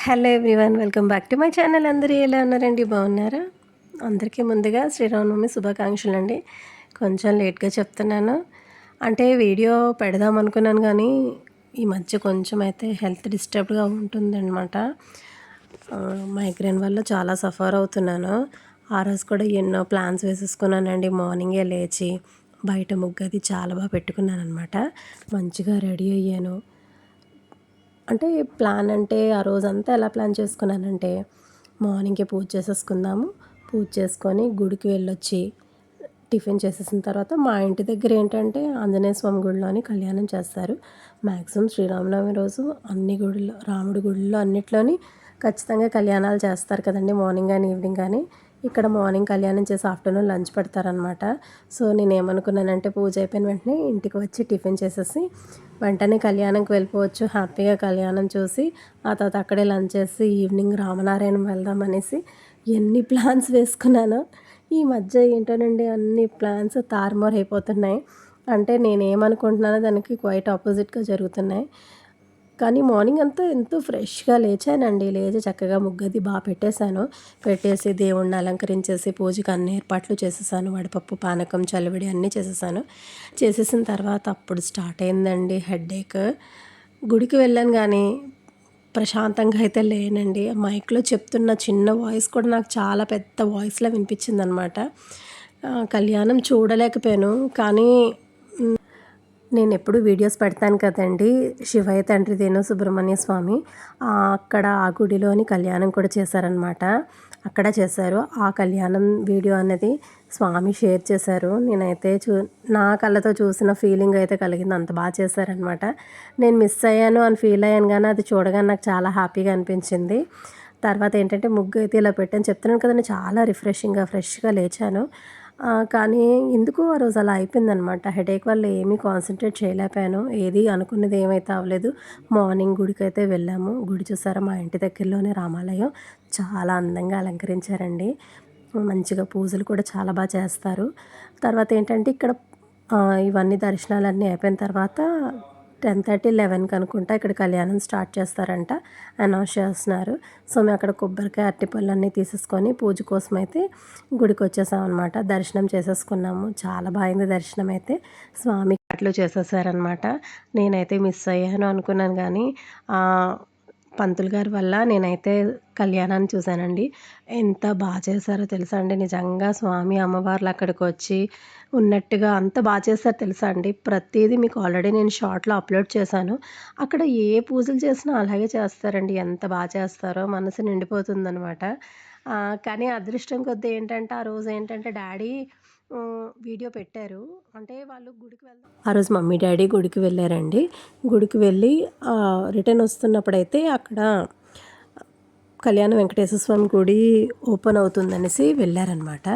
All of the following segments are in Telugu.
Hello everyone, welcome back to my channel. అందరూ ఎలా ఉన్నారండి? బాగున్నారా? అందరికీ ముందుగా శ్రీరామనవమి శుభాకాంక్షలు అండి. కొంచెం లేట్గా చెప్తున్నాను, అంటే వీడియో పెడదాం అనుకున్నాను కానీ ఈ మధ్య కొంచెం అయితే హెల్త్ డిస్టర్బ్డ్గా ఉంటుందన్నమాట. మైగ్రేన్ వల్ల చాలా సఫర్ అవుతున్నాను. ఆ రోజు కూడా ఎన్నో ప్లాన్స్ వేసేసుకున్నానండి. మార్నింగే లేచి బయట ముగ్గది చాలా బాగా పెట్టుకున్నాను అనమాట. మంచిగా రెడీ అయ్యాను. అంటే ప్లాన్ అంటే ఆ రోజంతా ఎలా ప్లాన్ చేసుకున్నానంటే, మార్నింగే పూజ చేసేసుకుందాము, పూజ చేసుకొని గుడికి వెళ్ళొచ్చి టిఫిన్ చేసేసిన తర్వాత మా ఇంటి దగ్గర ఏంటంటే ఆంజనేయ స్వామి గుడిలోని కళ్యాణం చేస్తారు. మ్యాక్సిమం శ్రీరామనవమి రోజు అన్ని గుడిలో, రాముడి గుడిలో అన్నిట్లోని ఖచ్చితంగా కళ్యాణాలు చేస్తారు కదండి, మార్నింగ్ కానీ ఈవినింగ్ కానీ. ఇక్కడ మార్నింగ్ కళ్యాణం చేసి ఆఫ్టర్నూన్ లంచ్ పెడతారనమాట. సో నేనేమనుకున్నానంటే పూజ అయిపోయిన వెంటనే ఇంటికి వచ్చి టిఫిన్ చేసేసి వెంటనే కళ్యాణంకి వెళ్ళిపోవచ్చు, హ్యాపీగా కళ్యాణం చూసి ఆ తర్వాత అక్కడే లంచ్ చేసి ఈవినింగ్ రామనారాయణం వెళ్దామనేసి ఎన్ని ప్లాన్స్ వేసుకున్నానో. ఈ మధ్య ఏంటోనండి అన్ని ప్లాన్స్ తారుమారు అయిపోతున్నాయి. అంటే నేనేమనుకుంటున్నానో దానికి క్వైట్ ఆపోజిట్గా జరుగుతున్నాయి. కానీ మార్నింగ్ అంతా ఎంతో ఫ్రెష్గా లేచానండి. లేచి చక్కగా ముగ్గది బాగా పెట్టేశాను. పెట్టేసి దేవుణ్ణి అలంకరించేసి పూజకి అన్ని ఏర్పాట్లు చేసేసాను. వడపప్పు, పానకం, చలివిడి అన్నీ చేసేసాను. చేసేసిన తర్వాత అప్పుడు స్టార్ట్ అయిందండి హెడ్ఏక్. గుడికి వెళ్ళాను కానీ ప్రశాంతంగా అయితే లేనండి. మైక్లో చెప్తున్న చిన్న వాయిస్ కూడా నాకు చాలా పెద్ద వాయిస్లా వినిపించిందనమాట. కళ్యాణం చూడలేకపోయాను. కానీ నేనెప్పుడు వీడియోస్ పెడతాను కదండీ, శివయ్య తండ్రిదేనో సుబ్రహ్మణ్య స్వామి, అక్కడ ఆ గుడిలోని కళ్యాణం కూడా చేశారనమాట. అక్కడ చేశారు. ఆ కళ్యాణం వీడియో అనేది స్వామి షేర్ చేశారు. నేనైతే నా కళ్ళతో చూసిన ఫీలింగ్ అయితే కలిగింది. అంత బాగా చేశారనమాట. నేను మిస్ అయ్యాను అని ఫీల్ అయ్యాను కానీ అది చూడగానే నాకు చాలా హ్యాపీగా అనిపించింది. తర్వాత ఏంటంటే ముగ్గు అయితే ఇలా పెట్టాను, చెప్తున్నాను కదండి, చాలా రిఫ్రెషింగ్గా ఫ్రెష్గా లేచాను. కానీ ఎందుకో ఆ రోజు అలా అయిపోయిందనమాట. హెడేక్ వల్ల ఏమీ కాన్సంట్రేట్ చేయలేకపోయాను. ఏది అనుకున్నది ఏమైతే అవ్వలేదు. మార్నింగ్ గుడికైతే వెళ్ళాము. గుడి చూసారా, మా ఇంటి దగ్గరలోనే రామాలయం. చాలా అందంగా అలంకరించారండి. మంచిగా పూజలు కూడా చాలా బాగా చేస్తారు. తర్వాత ఏంటంటే ఇక్కడ ఇవన్నీ దర్శనాలన్నీ అయిపోయిన తర్వాత 10:30, 11కి అనుకుంటా ఇక్కడ కళ్యాణం స్టార్ట్ చేస్తారంట, అనౌన్స్ చేస్తున్నారు. సో మేము అక్కడ కొబ్బరికాయ, అరటిపళ్ళు అన్నీ తీసేసుకొని పూజ కోసం అయితే గుడికి వచ్చేసాం అనమాట. దర్శనం చేసేసుకున్నాము. చాలా బాగుంది దర్శనం అయితే. స్వామి అట్లు చేసేసారనమాట. నేనైతే మిస్ అయ్యాను అనుకున్నాను కానీ పంతులు గారి వల్ల నేనైతే కళ్యాణాన్ని చూశానండి. ఎంత బాగా చేశారో తెలుసా అండి. నిజంగా స్వామి అమ్మవార్లు అక్కడికి వచ్చి ఉన్నట్టుగా అంత బాగా చేశారు తెలుసా అండి. ప్రతిదీ మీకు ఆల్రెడీ నేను షార్ట్‌లో అప్లోడ్ చేశాను. అక్కడ ఏ పూజలు చేసినా అలాగే చేస్తారండి. ఎంత బాగా చేస్తారో మనసు నిండిపోతుందనమాట. కానీ అదృష్టం కొద్దీ ఏంటంటే ఆ రోజు ఏంటంటే డ్యాడీ వీడియో పెట్టారు. అంటే వాళ్ళు గుడికి వెళ్దాం ఆ రోజు మమ్మీ, డ్యాడీ గుడికి వెళ్ళారండి. గుడికి వెళ్ళి రిటర్న్ వస్తున్నప్పుడైతే అక్కడ కళ్యాణ వెంకటేశ్వర స్వామి గుడి ఓపెన్ అవుతుందనేసి వెళ్ళారనమాట.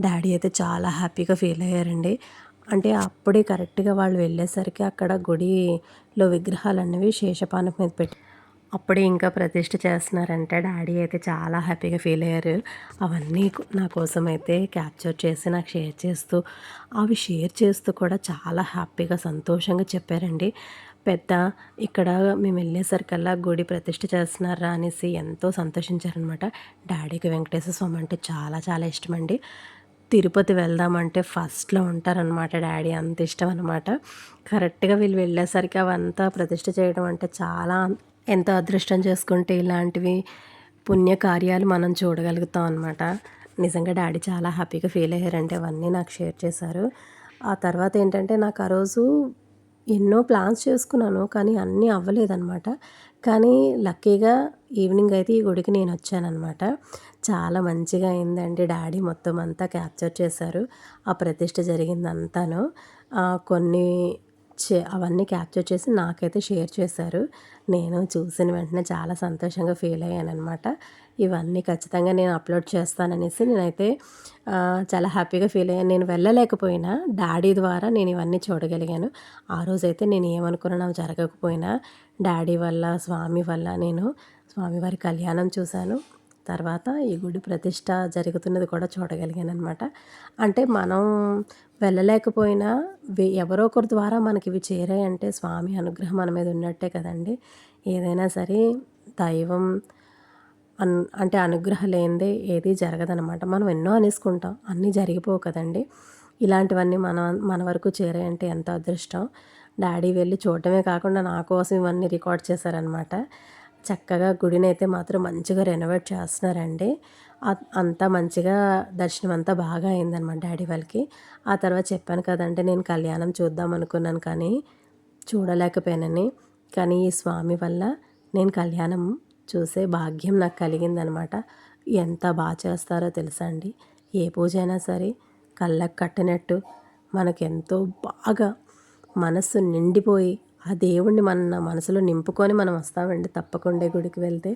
డ్యాడీ అయితే చాలా హ్యాపీగా ఫీల్ అయ్యారండి. అంటే అప్పుడే కరెక్ట్‌గా వాళ్ళు వెళ్ళేసరికి అక్కడ గుడిలో విగ్రహాలన్నవి శేషపానం మీద పెట్టి అప్పుడే ఇంకా ప్రతిష్ఠ చేస్తున్నారంట. డ్యాడీ అయితే చాలా హ్యాపీగా ఫీల్ అయ్యారు. అవన్నీ నా కోసం అయితే క్యాప్చర్ చేసి నాకు షేర్ చేస్తూ, అవి షేర్ చేస్తూ కూడా చాలా హ్యాపీగా సంతోషంగా చెప్పారండి. పెద్ద ఇక్కడ మేము వెళ్ళేసరికల్లా గుడి ప్రతిష్ఠ చేస్తున్నారా అనేసి ఎంతో సంతోషించారనమాట. డ్యాడీకి వెంకటేశ్వర స్వామి అంటే చాలా చాలా ఇష్టమండి. తిరుపతి వెళ్దామంటే ఫస్ట్‌లో ఉంటారనమాట డ్యాడీ, అంత ఇష్టం అనమాట. కరెక్ట్‌గా వీళ్ళు వెళ్ళేసరికి అవంతా ప్రతిష్ఠ చేయడం అంటే చాలా ఎంతో అదృష్టం చేసుకుంటే ఇలాంటివి పుణ్యకార్యాలు మనం చూడగలుగుతాం అనమాట. నిజంగా డ్యాడీ చాలా హ్యాపీగా ఫీల్ అయ్యారంటే అవన్నీ నాకు షేర్ చేశారు. ఆ తర్వాత ఏంటంటే నాకు ఆ రోజు ఎన్నో ప్లాన్స్ చేసుకున్నాను కానీ అన్నీ అవ్వలేదనమాట. కానీ లక్కీగా ఈవినింగ్ అయితే ఈ గుడికి నేను వచ్చాననమాట. చాలా మంచిగా అయిందండి. డ్యాడీ మొత్తం అంతా క్యాప్చర్ చేశారు. ఆ ప్రతిష్ఠ జరిగిందంతాను. కొన్ని అవన్నీ క్యాప్చర్ చేసి నాకైతే షేర్ చేశారు. నేను చూసిన వెంటనే చాలా సంతోషంగా ఫీల్ అయ్యాననమాట. ఇవన్నీ ఖచ్చితంగా నేను అప్లోడ్ చేస్తాననేసి నేనైతే చాలా హ్యాపీగా ఫీల్ అయ్యాను. నేను వెళ్ళలేకపోయినా డ్యాడీ ద్వారా నేను ఇవన్నీ చూడగలిగాను. ఆ రోజైతే నేను ఏమనుకున్నా జరగకపోయినా డ్యాడీ వల్ల, స్వామి వల్ల నేను స్వామివారి కళ్యాణం చూశాను. తర్వాత ఈ గుడి ప్రతిష్ట జరుగుతున్నది కూడా చూడగలిగాననమాట. అంటే మనం వెళ్ళలేకపోయినా ఎవరో ఒకరి ద్వారా మనకి ఇవి చేరాయంటే స్వామి అనుగ్రహం మన మీద ఉన్నట్టే కదండీ. ఏదైనా సరే దైవం అంటే అనుగ్రహం లేనిదే ఏది జరగదనమాట. మనం ఎన్నో అనేసుకుంటాం, అన్నీ జరిగిపోవు కదండీ. ఇలాంటివన్నీ మన వరకు చేరాయంటే ఎంత అదృష్టం. డాడీ వెళ్ళి చూడటమే కాకుండా నా కోసం ఇవన్నీ రికార్డ్ చేశారనమాట. చక్కగా గుడినైతే మాత్రం మంచిగా రెనోవేట్ చేస్తున్నారండి. అంతా మంచిగా దర్శనం అంతా బాగా అయిందనమాట డాడీ వాళ్ళకి. ఆ తర్వాత చెప్పాను కదండీ, నేను కళ్యాణం చూద్దాం అనుకున్నాను కానీ చూడలేకపోయానని. కానీ ఈ స్వామి వల్ల నేను కళ్యాణం చూసే భాగ్యం నాకు కలిగిందనమాట. ఎంత బాగా చేస్తారో తెలుసా అండి. ఏ పూజ అయినా సరే కళ్ళకు కట్టినట్టు మనకెంతో బాగా మనస్సు నిండిపోయి ఆ దేవుణ్ణి మన మనసులో నింపుకొని మనం వస్తామండి తప్పకుండా గుడికి వెళ్తే.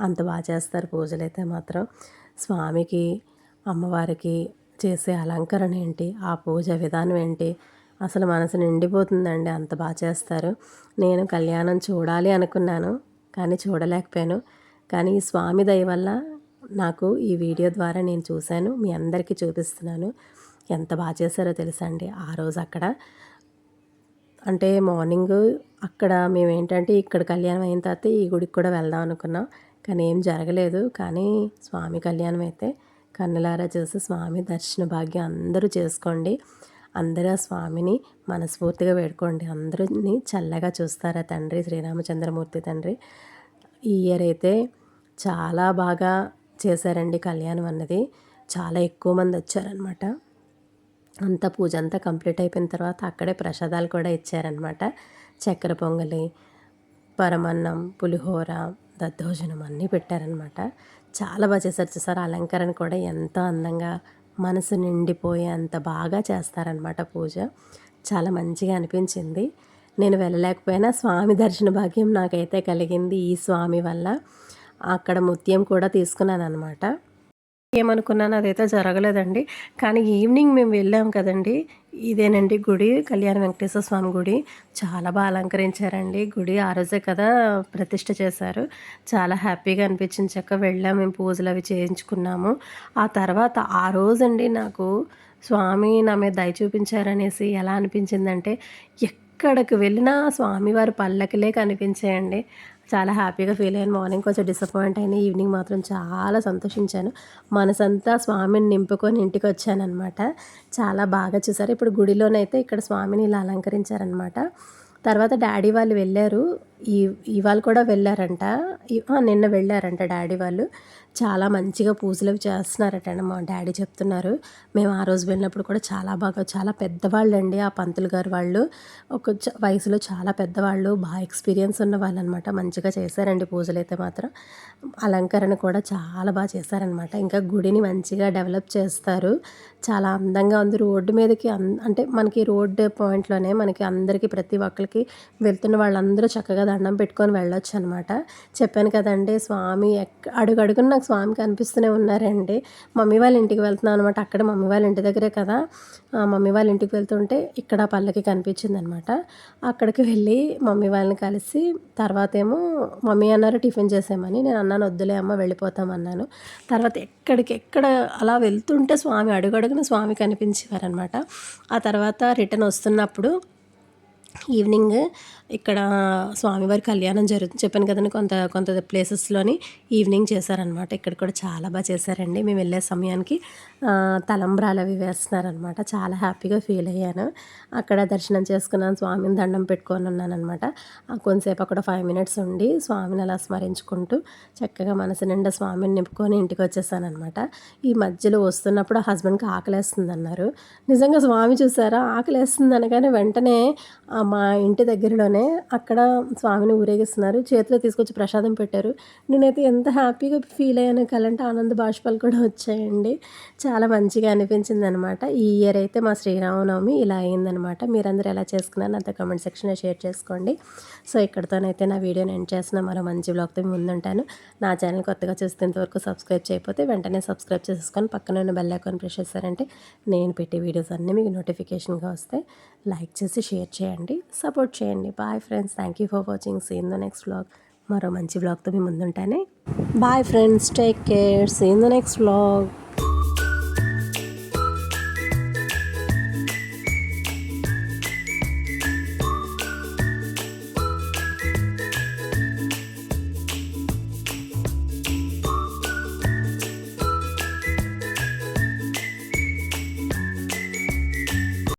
అంత బాగా చేస్తారు పూజలైతే మాత్రం. స్వామికి అమ్మవారికి చేసే అలంకరణ ఏంటి, ఆ పూజ విధానం ఏంటి, అసలు మనసు నిండిపోతుందండి, అంత బాగా చేస్తారు. నేను కళ్యాణం చూడాలి అనుకున్నాను కానీ చూడలేకపోయాను. కానీ ఈ స్వామి దయ వల్ల నాకు ఈ వీడియో ద్వారా నేను చూశాను, మీ అందరికీ చూపిస్తున్నాను. ఎంత బాగా చేశారో తెలుసా అండి. ఆ రోజు అక్కడ అంటే మార్నింగ్ అక్కడ మేమేంటంటే ఇక్కడ కళ్యాణం అయిన తర్వాత ఈ గుడికి కూడా వెళ్దాం అనుకున్నాం కానీ ఏం జరగలేదు. కానీ స్వామి కళ్యాణం అయితే కన్నులారా చూసి స్వామి దర్శన భాగ్యం అందరూ చేసుకోండి. అందరూ ఆ స్వామిని మనస్ఫూర్తిగా వేడుకోండి. అందరిని చల్లగా చూస్తారా తండ్రి, శ్రీరామచంద్రమూర్తి తండ్రి. ఈ ఇయర్ అయితే చాలా బాగా చేశారండి కళ్యాణం అన్నది. చాలా ఎక్కువ మంది వచ్చారనమాట. అంతా పూజ అంతా కంప్లీట్ అయిపోయిన తర్వాత అక్కడే ప్రసాదాలు కూడా ఇచ్చారనమాట. చక్కెర పొంగలి, పరమన్నం, పులిహోర, దద్దోజనం అన్నీ పెట్టారనమాట. చాలా బాగా చేశారు. చూసారు అలంకరణ కూడా ఎంతో అందంగా మనసు నిండిపోయే అంత బాగా చేస్తారనమాట పూజ. చాలా మంచిగా అనిపించింది. నేను వెళ్ళలేకపోయినా స్వామి దర్శన భాగ్యం నాకైతే కలిగింది ఈ స్వామి వల్ల. అక్కడ ముత్యం కూడా తీసుకున్నాను అనమాట. ఏమనుకున్నాను అదైతే జరగలేదండి. కానీ ఈవినింగ్ మేము వెళ్ళాం కదండి, ఇదేనండి గుడి, కళ్యాణ వెంకటేశ్వర స్వామి గుడి. చాలా బాగా అలంకరించారండి గుడి. ఆ రోజే కదా ప్రతిష్ఠ చేశారు. చాలా హ్యాపీగా అనిపించింది. చక్కగా వెళ్ళాము, మేము పూజలు అవి చేయించుకున్నాము. ఆ తర్వాత ఆ రోజండి నాకు స్వామి నా మీద దయ చూపించారనేసి ఎలా అనిపించిందంటే, ఎక్కడికి వెళ్ళినా స్వామివారి పల్లకిలే కనిపించాయండి. చాలా హ్యాపీగా ఫీల్ అయ్యాను. మార్నింగ్ కొంచెం డిసప్పాయింట్ అయినా ఈవినింగ్ మాత్రం చాలా సంతోషించాను. మనసంతా స్వామిని నింపుకొని ఇంటికి వచ్చానన్నమాట. చాలా బాగా చూసారు. ఇప్పుడు గుడిలోనైతే ఇక్కడ స్వామిని ఇలా అలంకరించారనమాట. తర్వాత డాడీ వాళ్ళు వెళ్ళారు. ఇవాళ కూడా వెళ్ళారంట. నిన్న వెళ్ళారంట డాడీ వాళ్ళు. చాలా మంచిగా పూజలు అవి చేస్తున్నారట మా డాడీ చెప్తున్నారు. మేము ఆ రోజు వెళ్ళినప్పుడు కూడా చాలా బాగా, చాలా పెద్దవాళ్ళండి ఆ పంతులు గారు వాళ్ళు. ఒక వయసులో చాలా పెద్దవాళ్ళు, బాగా ఎక్స్పీరియన్స్ ఉన్న వాళ్ళు అనమాట. మంచిగా చేశారండి పూజలు అయితే మాత్రం. అలంకరణ కూడా చాలా బాగా చేశారనమాట. ఇంకా గుడిని మంచిగా డెవలప్ చేస్తారు. చాలా అందంగా ఉంది. రోడ్డు మీదకి అంటే మనకి రోడ్డు పాయింట్లోనే మనకి అందరికీ ప్రతి ఒక్కరికి వెళ్తున్న వాళ్ళందరూ చక్కగా దండం పెట్టుకొని వెళ్ళొచ్చు అనమాట. చెప్పాను కదండి, స్వామి అడుగడుగున నాకు స్వామి కనిపిస్తూనే ఉన్నారండి. మమ్మీ వాళ్ళ ఇంటికి వెళ్తున్నాను అనమాట. అక్కడ మమ్మీ వాళ్ళ ఇంటి దగ్గరే కదా, మమ్మీ వాళ్ళ ఇంటికి వెళ్తుంటే ఇక్కడ పల్లకి కనిపించింది అనమాట. అక్కడికి వెళ్ళి మమ్మీ వాళ్ళని కలిసి తర్వాత ఏమో మమ్మీ అన్నారు టిఫిన్ చేసామని. నేను అన్నాను వద్దులే అమ్మ వెళ్ళిపోతామన్నాను. తర్వాత ఎక్కడ అలా వెళ్తుంటే స్వామి అడుగడుగున స్వామి కనిపించేవారనమాట. ఆ తర్వాత రిటర్న్ వస్తున్నప్పుడు ఈవినింగ్ ఇక్కడ స్వామివారి కళ్యాణం జరుగుతుంది చెప్పాను కదండి. కొంత ప్లేసెస్లోని ఈవినింగ్ చేశారనమాట. ఇక్కడ కూడా చాలా బాగా చేశారండి. మేము వెళ్ళే సమయానికి తలంబ్రాలు అవి వేస్తున్నారనమాట. చాలా హ్యాపీగా ఫీల్ అయ్యాను. అక్కడ దర్శనం చేసుకున్నాను, స్వామిని దండం పెట్టుకొని ఉన్నానమాట. కొంతసేపు అక్కడ 5 minutes ఉండి స్వామిని అలా స్మరించుకుంటూ చక్కగా మనసు నిండా స్వామిని నింపుకొని ఇంటికి వచ్చేసానమాట. ఈ మధ్యలో వస్తున్నప్పుడు హస్బెండ్కి ఆకలేస్తుంది అన్నారు. నిజంగా స్వామి చూసారా, ఆకలేస్తుంది అనగానే వెంటనే మా ఇంటి దగ్గరలోనే అక్కడ స్వామిని ఊరేగిస్తున్నారు. చేతిలో తీసుకొచ్చి ప్రసాదం పెట్టారు. నేనైతే ఎంత హ్యాపీగా ఫీల్ అయ్యాను, కలంటే ఆనంద బాష్పాలు కూడా వచ్చాయండి. చాలా మంచిగా అనిపించింది అనమాట. ఈ ఇయర్ అయితే మా శ్రీరామనవమి ఇలా అయిందనమాట. మీరందరూ ఎలా చేసుకున్నారు నాతో కామెంట్ సెక్షన్లో షేర్ చేసుకోండి. సో ఇక్కడితోనైతే నా వీడియోని ఎండ్ చేస్తున్నా. మరో మంచి బ్లాగ్తో ముందుంటాను. నా ఛానల్ కొత్తగా చూసేంతవరకు సబ్స్క్రైబ్ చేయకపోతే వెంటనే సబ్స్క్రైబ్ చేసుకొని పక్కన ఉన్న బెల్ ఐకాన్ ప్రెస్ చేశారంటే నేను పెట్టే వీడియోస్ అన్నీ మీకు నోటిఫికేషన్గా వస్తాయి. లైక్ చేసి షేర్ చేయండి, సపోర్ట్ చేయండి. Bye friends, thank you for watching. See in the next vlog. మరో మంచి వ్లాగ్తో మీ ముందుంటానే. Bye friends, take care. See in the next vlog.